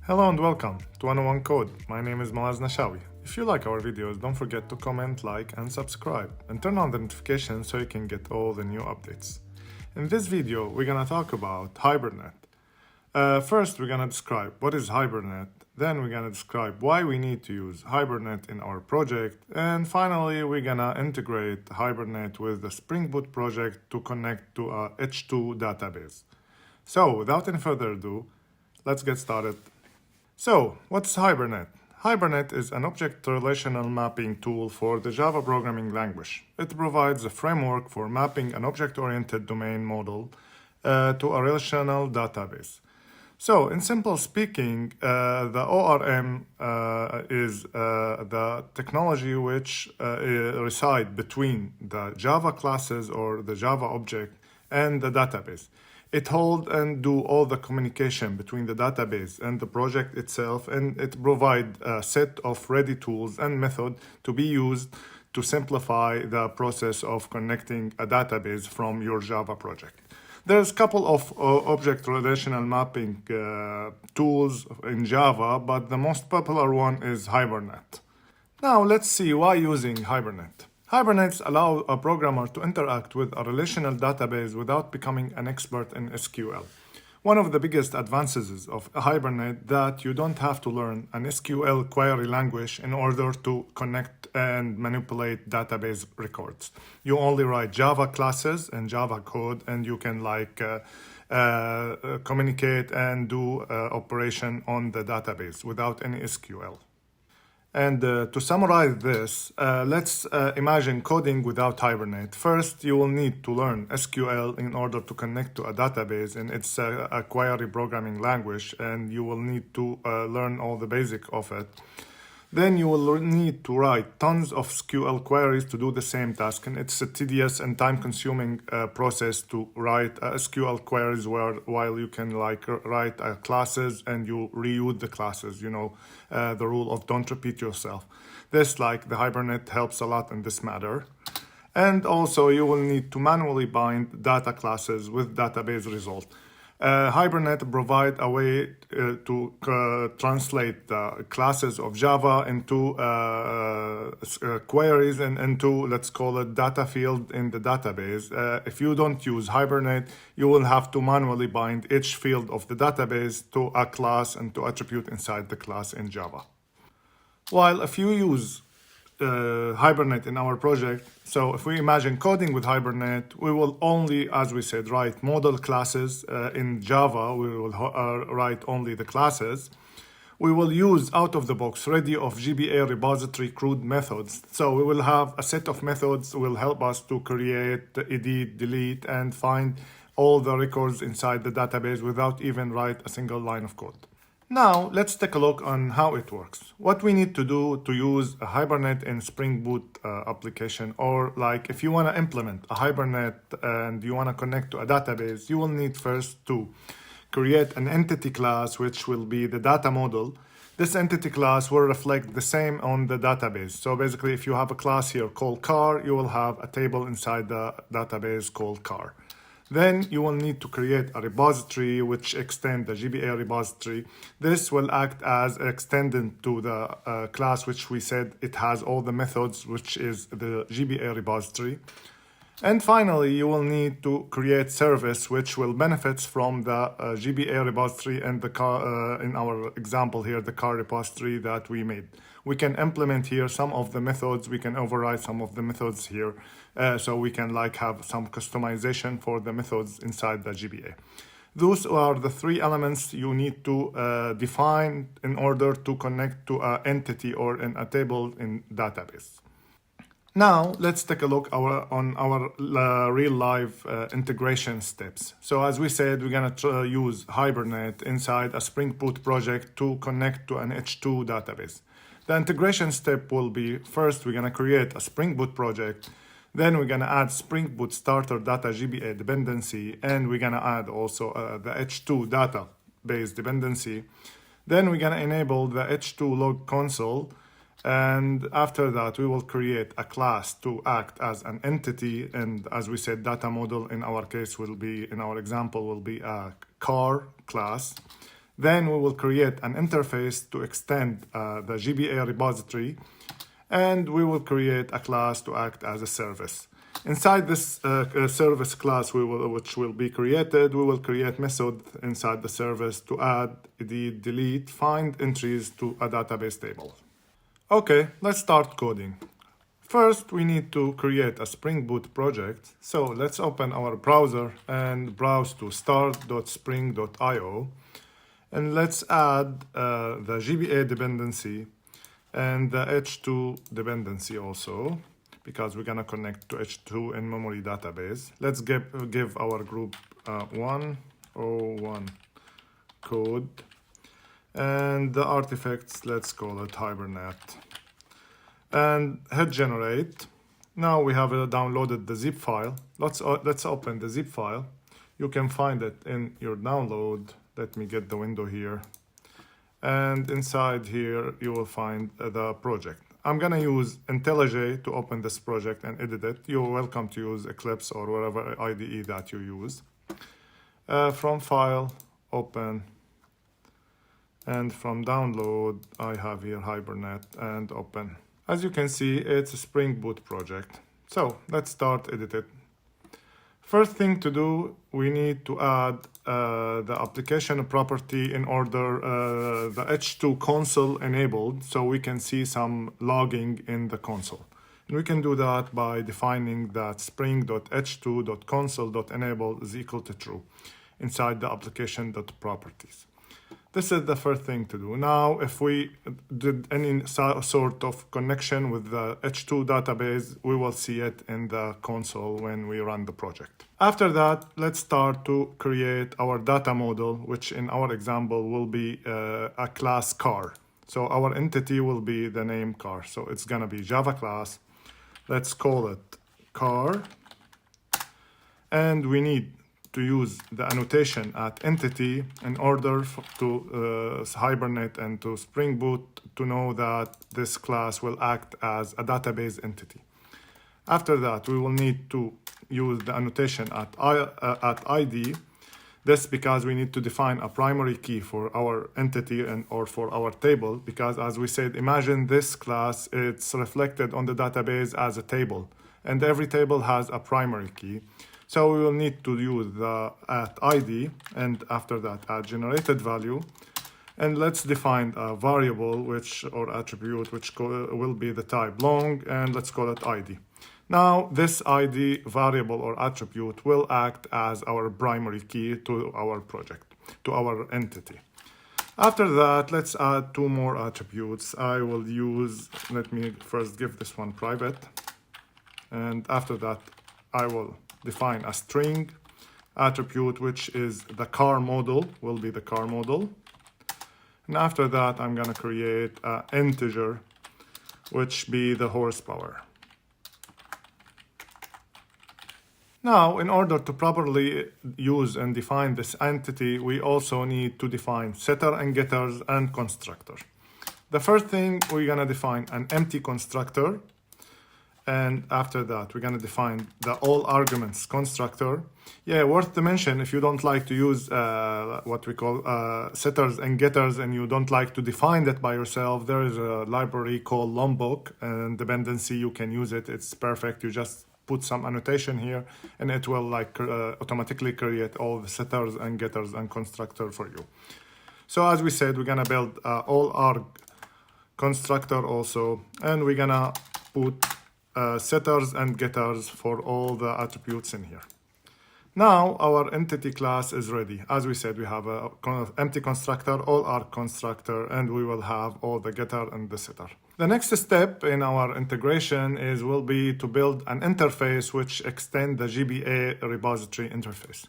Hello and welcome to 101 Code. My name is Moaz Nashawi. If you like our videos, don't forget to comment, like, and subscribe, and turn on the notifications so you can get all the new updates. In this video, we're gonna talk about Hibernate. First, we're gonna describe what is Hibernate, then we're gonna describe why we need to use Hibernate in our project, and finally, we're gonna integrate Hibernate with the Spring Boot project to connect to a H2 database. So, without any further ado, let's get started. So, what's Hibernate? Hibernate is an object relational mapping tool for the Java programming language. It provides a framework for mapping an object-oriented domain model to a relational database. So, in simple speaking, the ORM is the technology which reside between the Java classes or the Java object and the database. It holds and do all the communication between the database and the project itself, and it provides a set of ready tools and methods to be used to simplify the process of connecting a database from your Java project. There's a couple of object relational mapping tools in Java, but the most popular one is Hibernate. Now let's see why using Hibernate. Hibernates allow a programmer to interact with a relational database without becoming an expert in SQL. One of the biggest advantages of Hibernate that you don't have to learn an SQL query language in order to connect and manipulate database records. You only write Java classes and Java code, and you can communicate and do operation on the database without any SQL. And to summarize this, let's imagine coding without Hibernate. First, you will need to learn SQL in order to connect to a database, and it's a query programming language, and you will need to learn all the basic of it. Then you will need to write tons of SQL queries to do the same task, and it's a tedious and time-consuming process to write SQL queries while you can write classes and you reuse the classes, the rule of don't repeat yourself. This, the Hibernate, helps a lot in this matter. And also you will need to manually bind data classes with database result. Hibernate provide a way to translate the classes of Java into queries and into, let's call it, data field in the database. If you don't use Hibernate, you will have to manually bind each field of the database to a class and to attribute inside the class in Java. While if you use Hibernate in our project, so if we imagine coding with Hibernate, we will only, as we said, write model classes. In Java, we will write only the classes. We will use out-of-the-box ready of JPA Repository CRUD methods. So we will have a set of methods that will help us to create, edit, delete, and find all the records inside the database without even write a single line of code. Now, let's take a look on how it works. What we need to do to use a Hibernate in Spring Boot application, or if you want to implement a Hibernate and you want to connect to a database, you will need first to create an entity class, which will be the data model. This entity class will reflect the same on the database. So basically, if you have a class here called car, you will have a table inside the database called car. Then you will need to create a repository which extend the JPA repository. This will act as extended to the class which we said it has all the methods, which is the JPA repository. And finally, you will need to create service which will benefit from the JPA repository and the car, in our example here, the car repository that we made. We can implement here some of the methods, we can override some of the methods here, so we can have some customization for the methods inside the JPA. Those are the three elements you need to define in order to connect to an entity or in a table in database. Now, let's take a look on our real life integration steps. So as we said, we're going to use Hibernate inside a Spring Boot project to connect to an H2 database. The integration step will be, first, we're going to create a Spring Boot project. Then we're going to add Spring Boot starter data JPA dependency, and we're going to add also the H2 database dependency. Then we're going to enable the H2 log console. And after that, we will create a class to act as an entity. And as we said, data model in our case will be, in our example, will be a car class. Then we will create an interface to extend the JPA repository, and we will create a class to act as a service. Inside this service class which will be created, we will create method inside the service to add, edit, delete, find entries to a database table. Okay, let's start coding. First, we need to create a Spring Boot project. So let's open our browser and browse to start.spring.io. And let's add the JPA dependency and the H2 dependency also, because we're gonna connect to H2 in-memory database. Let's give our group 101 code. And the artifacts, let's call it Hibernate. And hit generate. Now we have downloaded the zip file. Let's open the zip file. You can find it in your download. Let me get the window here. And inside here, you will find the project. I'm gonna use IntelliJ to open this project and edit it. You're welcome to use Eclipse or whatever IDE that you use. From file, open. And from download, I have here Hibernate and open. As you can see, it's a Spring Boot project. So let's start editing. First thing to do, we need to add the application property in order the H2 console enabled, so we can see some logging in the console. And we can do that by defining that spring.h2.console.enable is equal to true inside the application.properties. This is the first thing to do. Now, if we did any sort of connection with the H2 database, we will see it in the console when we run the project. After that, let's start to create our data model, which in our example will be a class car. So our entity will be the name car. So it's gonna be Java class. Let's call it car. And we need to use the annotation at entity in order to Hibernate and to Spring Boot to know that this class will act as a database entity. After that, we will need to use the annotation at ID. This because we need to define a primary key for our entity or for our table, because as we said, imagine this class, it's reflected on the database as a table, and every table has a primary key. So we will need to use the at ID, and after that add generated value. And let's define a variable or attribute which will be the type long, and let's call it ID. Now this ID variable or attribute will act as our primary key to our project, to our entity. After that, let's add two more attributes. I will use, let me first give this one private. And after that, I will define a string attribute, which is the car model, will be the car model. And after that, I'm gonna create an integer, which be the horsepower. Now, in order to properly use and define this entity, we also need to define setter and getters and constructor. The first thing, we're gonna define an empty constructor. And after that, we're gonna define the all arguments constructor. Yeah, worth to mention, if you don't like to use what we call setters and getters, and you don't like to define that by yourself, there is a library called Lombok and dependency. You can use it. It's perfect. You just put some annotation here, and it will automatically create all the setters and getters and constructor for you. So as we said, we're gonna build all arg constructor also, and we're gonna put setters and getters for all the attributes in here. Now our entity class is ready. As we said, we have a empty constructor, all arg constructor, and we will have all the getter and the setter. The next step in our integration will be to build an interface which extend the JPA repository interface.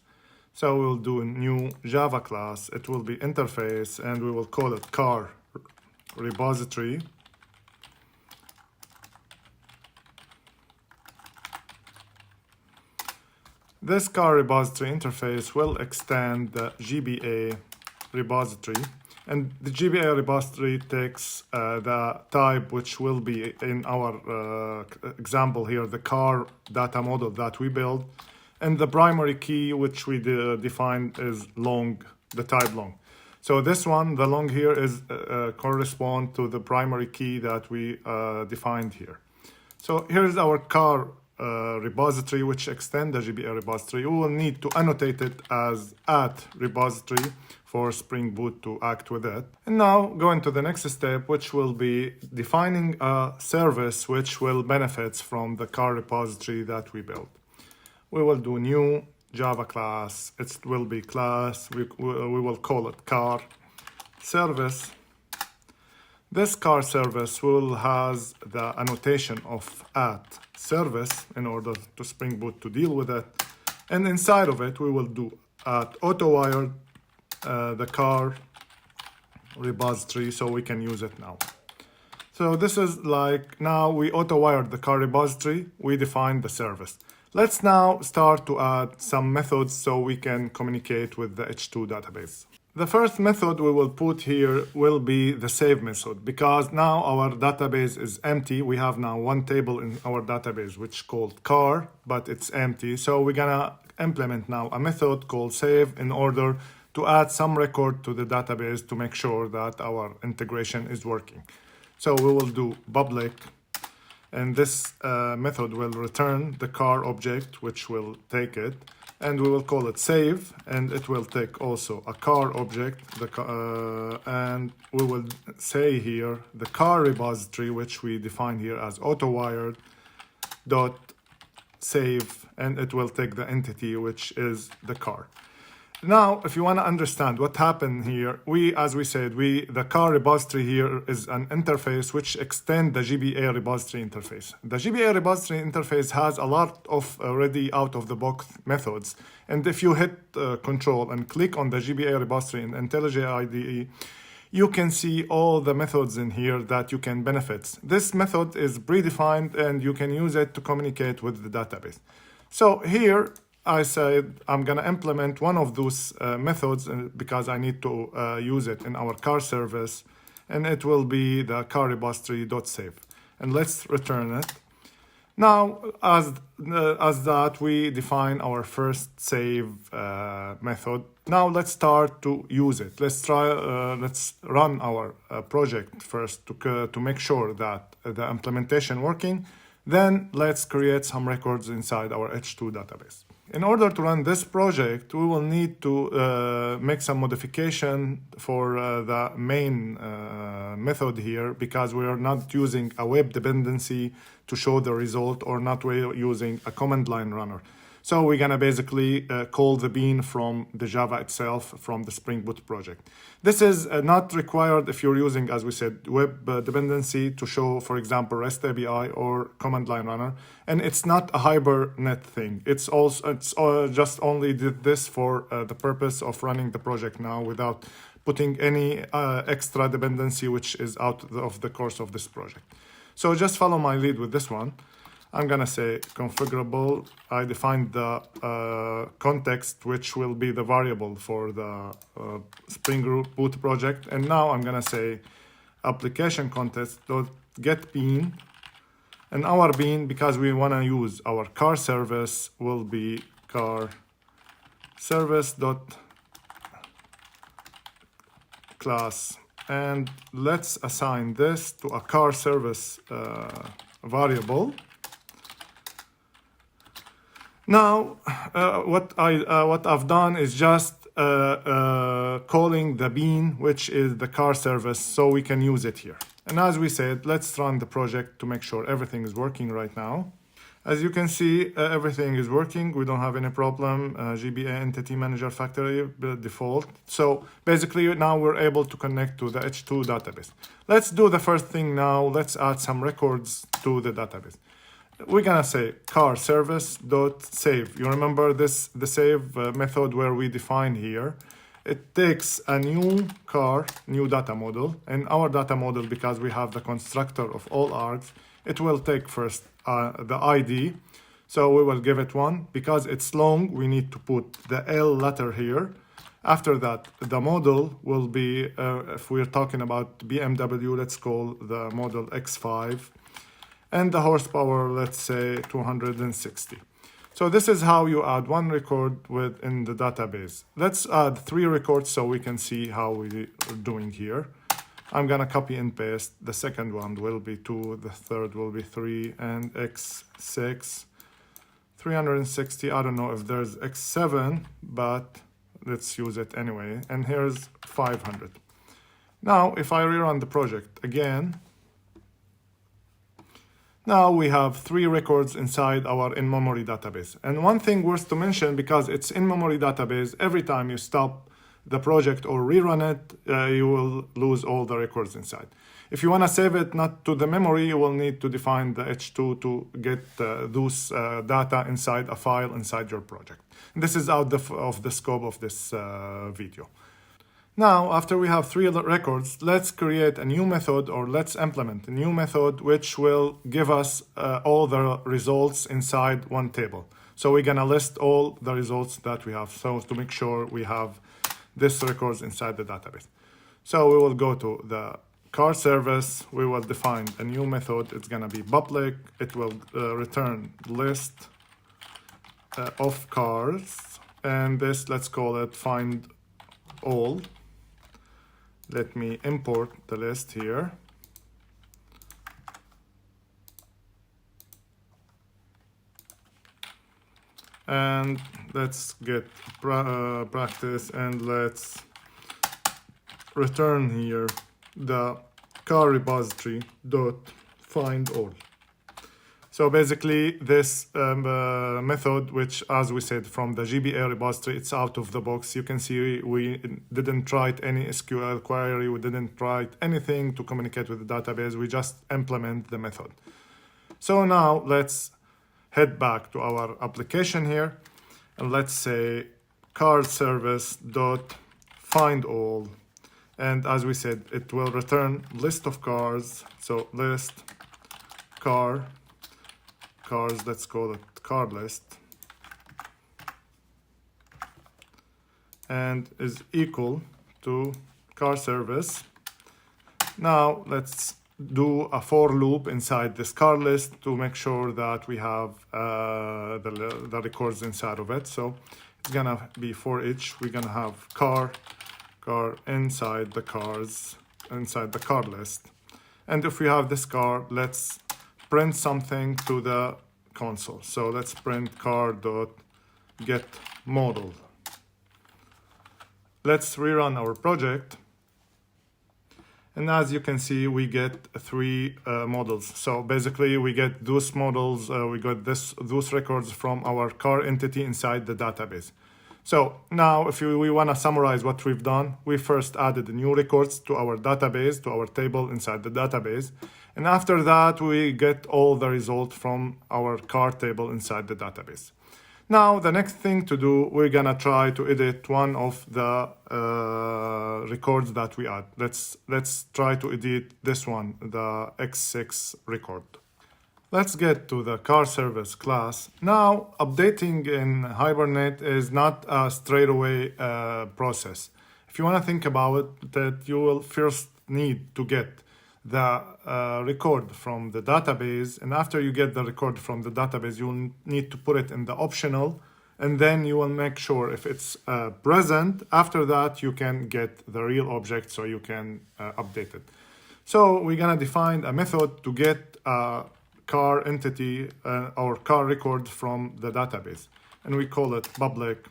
So we'll do a new Java class. It will be interface, and we will call it car repository. This car repository interface will extend the JPA repository, and the JPA repository takes the type which will be in our example here, the car data model that we build, and the primary key which we defined is long, the type long. So this one, the long here, is correspond to the primary key that we defined here. So here's our car repository, which extend the JPA repository. We will need to annotate it as @repository for Spring Boot to act with it. And now going to the next step, which will be defining a service which will benefit from the car repository that we built. We will do new Java class. It will be class. We will call it car service. This car service will has the annotation of @service in order to Spring Boot to deal with it. And inside of it, we will do @autowired the car repository so we can use it now. So this is like now we auto-wired the car repository, we defined the service. Let's now start to add some methods so we can communicate with the H2 database. The first method we will put here will be the save method, because now our database is empty. We have now one table in our database which is called car, but it's empty. So we're gonna implement now a method called save in order to add some record to the database to make sure that our integration is working. So we will do public, and this method will return the car object, which will take it, and we will call it save, and it will take also a car object, and we will say here the car repository, which we define here as autowired dot save, and it will take the entity which is the car. Now, if you want to understand what happened here, as we said, the car repository here is an interface which extends the JPA repository interface. The JPA repository interface has a lot of already out-of-the-box methods. And if you hit Control and click on the JPA repository in IntelliJ IDE, you can see all the methods in here that you can benefit. This method is predefined and you can use it to communicate with the database. So here, I said I'm going to implement one of those methods because I need to use it in our car service, and it will be the car repository.save. And let's return it. Now, as that, we define our first save method. Now let's start to use it. Let's run our project first to make sure that the implementation working. Then let's create some records inside our H2 database. In order to run this project, we will need to make some modification for the main method here, because we are not using a web dependency to show the result, or not using a command line runner. So we're gonna basically call the bean from the Java itself, from the Spring Boot project. This is not required if you're using, as we said, web dependency to show, for example, REST API or command line runner. And it's not a Hibernate thing. It's just only did this for the purpose of running the project now without putting any extra dependency which is out of the course of this project. So just follow my lead with this one. I'm gonna say configurable. I defined the context, which will be the variable for the Spring Boot project. And now I'm gonna say application context dot get bean. And our bean, because we wanna use our car service, will be car service dot class. And let's assign this to a car service variable. Now, what I've done is just calling the bean, which is the car service, so we can use it here. And as we said, let's run the project to make sure everything is working right now. As you can see, everything is working. We don't have any problem. JPA Entity Manager Factory default. So basically now we're able to connect to the H2 database. Let's do the first thing now. Let's add some records to the database. We're gonna say car service dot save. You remember the save method where we define here. It takes a new data model, and our data model, because we have the constructor of all args, it will take first the ID. So we will give it 1. Because it's long, we need to put the L letter here. After that, the model will be, if we're talking about BMW, let's call the model X5. And the horsepower, let's say 260. So this is how you add one record within the database. Let's add 3 records so we can see how we are doing here. I'm gonna copy and paste. The second one will be 2, the third will be 3, and x6, 360. I don't know if there's x7, but let's use it anyway. And here's 500. Now, if I rerun the project again, now we have 3 records inside our in-memory database. And one thing worth to mention, because it's in-memory database, every time you stop the project or rerun it, you will lose all the records inside. If you want to save it not to the memory, you will need to define the H2 to get those data inside a file inside your project. This is out of the scope of this video. Now, after we have 3 records, let's create a new method, or let's implement a new method which will give us all the results inside one table. So we're gonna list all the results that we have, so to make sure we have this records inside the database. So we will go to the car service, we will define a new method, it's gonna be public, it will return list of cars, and this, let's call it find all. Let me import the list here. And let's get practice, and let's return here the car repository dot find all. So basically this method, which as we said from the JPA repository, it's out of the box. You can see we didn't write any SQL query, we didn't write anything to communicate with the database, we just implement the method. So now let's head back to our application here, and let's say car service dot find all, and as we said, it will return list of cars. So list cars, let's call it car list, and is equal to car service. Now let's do a for loop inside this car list to make sure that we have the records inside of it. So it's gonna be for each, we're gonna have car inside the cars, inside the car list. And if we have this car, let's print something to the console. So let's print car.get model. Let's rerun our project. And as you can see, we get 3 models. So basically we get those models, we got those records from our car entity inside the database. So now if we want to summarize what we've done, we first added new records to our database, to our table inside the database. And after that, we get all the results from our car table inside the database. Now, the next thing to do, we're gonna try to edit one of the records that we add. Let's try to edit this one, the X6 record. Let's get to the car service class. Now, updating in Hibernate is not a straightaway process. If you want to think about it, that you will first need to get the record from the database, and after you get the record from the database, you'll need to put it in the optional, and then you will make sure if it's present. After that, you can get the real object so you can update it. So we're gonna define a method to get a car entity or car record from the database, and we call it public,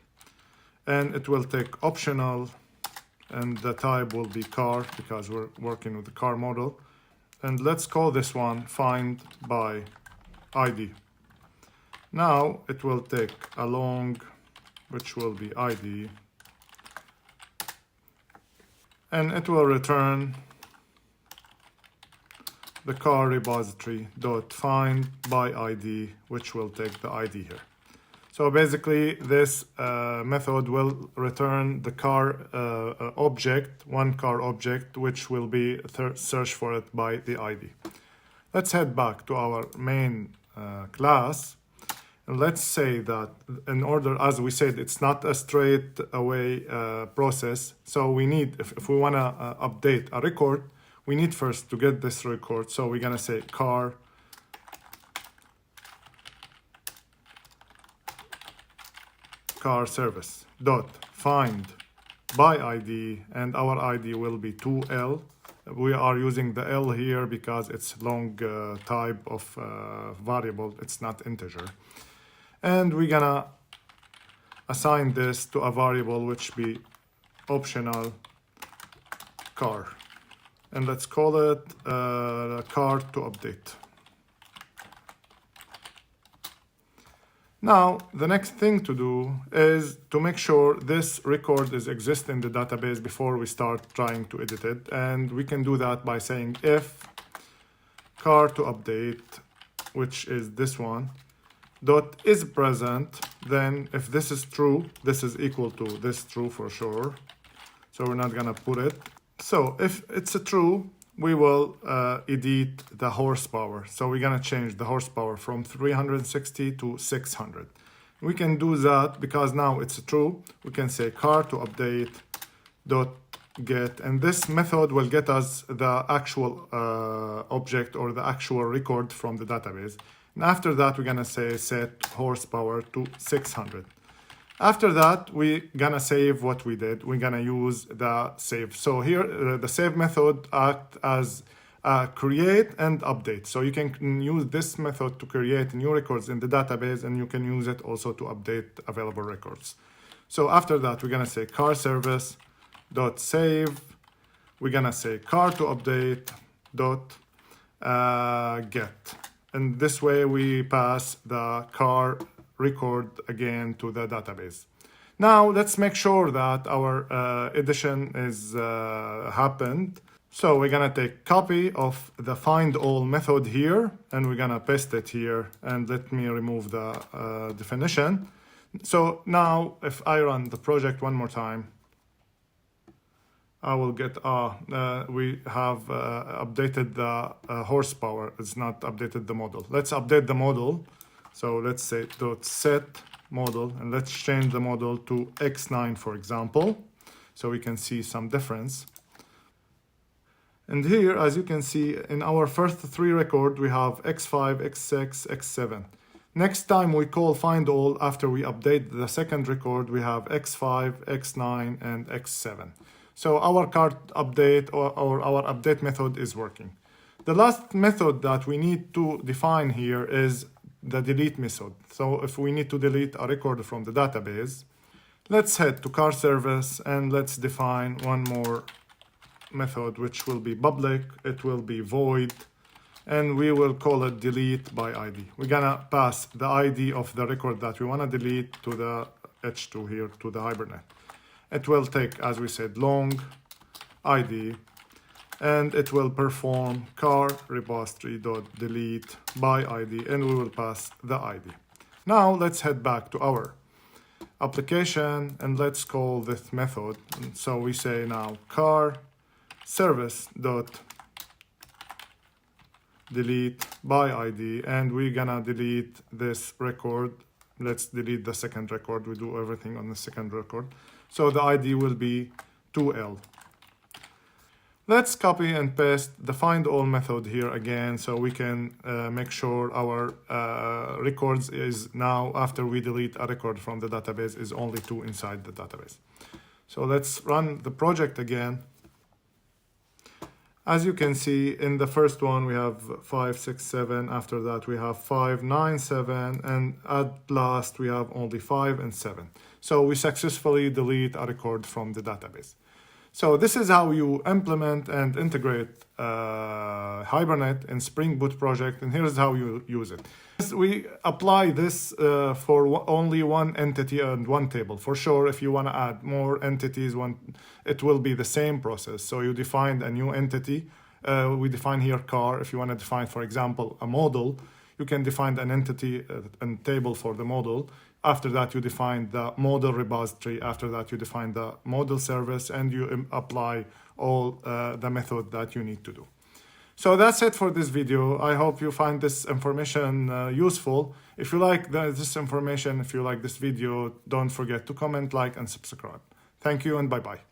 and it will take optional, and the type will be car because we're working with the car model. And let's call this one find by ID. Now it will take a long, which will be ID, and it will return the car repository dot find by ID, which will take the ID here. So basically this method will return the car object, one car object, which will be search for it by the ID. Let's head back to our main class. And let's say that in order, as we said, it's not a straight away process. So we need, if we want to update a record, we need first to get this record. So we're going to say car car service dot find by ID, and our ID will be 2L. We are using the L here because it's long type of variable, it's not integer. And we're gonna assign this to a variable which be optional car. And let's call it car to update. Now, the next thing to do is to make sure this record is exist in the database before we start trying to edit it. And we can do that by saying if car to update, which is this one, dot is present, then if this is true, this is equal to this true for sure. So we're not gonna put it. So if it's a true, we will edit the horsepower. So we're gonna change the horsepower from 360 to 600. We can do that because now it's true. We can say car to update dot get, and this method will get us the actual object or the actual record from the database. And after that, we're gonna say set horsepower to 600. After that, we're gonna save what we did. We're gonna use the save. So here, the save method acts as create and update. So you can use this method to create new records in the database, and you can use it also to update available records. So after that, we're gonna say car service dot save. We're gonna say car to update dot get. And this way we pass the car record again to the database. Now let's make sure that our addition is happened. So we're gonna take copy of the find all method here, and we're gonna paste it here, and let me remove the definition. So now if I run the project one more time, I will get, we have updated the horsepower. It's not updated the model. Let's update the model. So let's say dot set model, and let's change the model to X9, for example, so we can see some difference. And here, as you can see, in our first three records, we have X5, X6, X7. Next time we call find all, after we update the second record, we have X5, X9, and X7. So our card update or our update method is working. The last method that we need to define here is the delete method. So if we need to delete a record from the database, let's head to car service and let's define one more method, which will be public. It will be void, and we will call it delete by ID. We're gonna pass the ID of the record that we wanna delete to the H2 here, to the Hibernate. It will take, as we said, long ID, and it will perform car repository dot delete by ID, and we will pass the ID. Now let's head back to our application and let's call this method. And so we say now car service dot delete by ID, and we're gonna delete this record. Let's delete the second record. We do everything on the second record. So the ID will be 2L. Let's copy and paste the find all method here again, so we can make sure our records is now, after we delete a record from the database, is only 2 inside the database. So let's run the project again. As you can see, in the first one we have 5, 6, 7. After that we have 5, 9, 7, and at last we have only 5 and 7. So we successfully delete a record from the database. So this is how you implement and integrate Hibernate in Spring Boot project, and here's how you use it. We apply this for only one entity and one table. For sure, if you want to add more entities, it will be the same process. So you define a new entity. We define here car. If you want to define, for example, a model, you can define an entity and table for the model. After that, you define the model repository. After that, you define the model service, and you apply all the method that you need to do. So that's it for this video. I hope you find this information useful. If you like this information, if you like this video, don't forget to comment, like, and subscribe. Thank you, and bye-bye.